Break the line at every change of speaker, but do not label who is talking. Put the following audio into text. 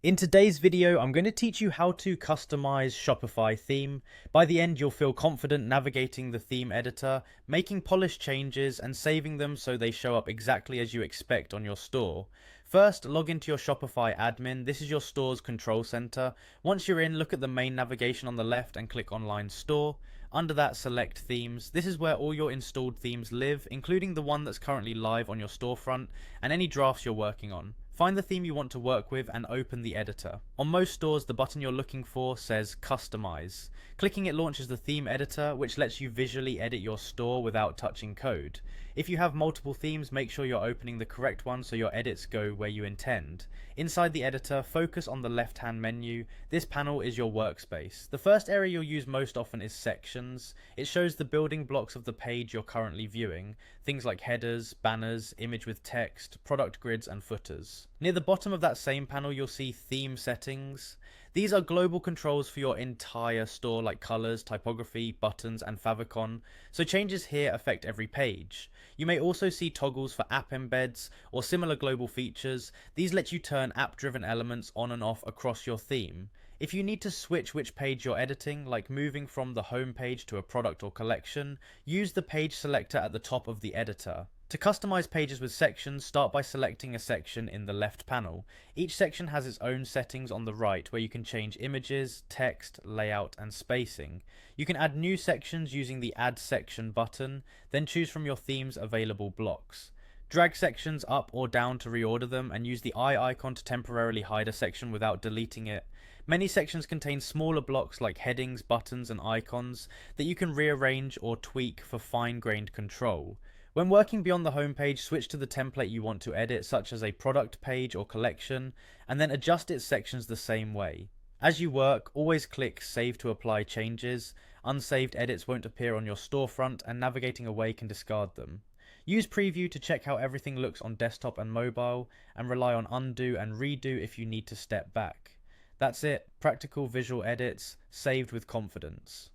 In today's video, I'm going to teach you how to customize Shopify theme. By the end, you'll feel confident navigating the theme editor, making polished changes, and saving them so they show up exactly as you expect on your store. First, log into your Shopify admin. This is your store's control center. Once you're in, look at the main navigation on the left and click Online Store. Under that, select Themes. This is where all your installed themes live, including the one that's currently live on your storefront and any drafts you're working on. Find the theme you want to work with and open the editor. On most stores, the button you're looking for says Customize. Clicking it launches the theme editor, which lets you visually edit your store without touching code. If you have multiple themes, make sure you're opening the correct one so your edits go where you intend. Inside the editor, focus on the left-hand menu. This panel is your workspace. The first area you'll use most often is Sections. It shows the building blocks of the page you're currently viewing, things like headers, banners, image with text, product grids, and footers. Near the bottom of that same panel, you'll see Theme Settings. These are global controls for your entire store, like colors, typography, buttons, and favicon, so changes here affect every page. You may also see toggles for app embeds or similar global features. These let you turn app-driven elements on and off across your theme. If you need to switch which page you're editing, like moving from the home page to a product or collection, use the page selector at the top of the editor. To customize pages with sections, start by selecting a section in the left panel. Each section has its own settings on the right, where you can change images, text, layout, and spacing. You can add new sections using the Add Section button, then choose from your theme's available blocks. Drag sections up or down to reorder them, and use the eye icon to temporarily hide a section without deleting it. Many sections contain smaller blocks like headings, buttons, and icons that you can rearrange or tweak for fine-grained control. When working beyond the homepage, switch to the template you want to edit, such as a product page or collection, and then adjust its sections the same way. As you work, always click Save to apply changes. Unsaved edits won't appear on your storefront, and navigating away can discard them. Use Preview to check how everything looks on desktop and mobile, and rely on Undo and Redo if you need to step back. That's it, practical visual edits, saved with confidence.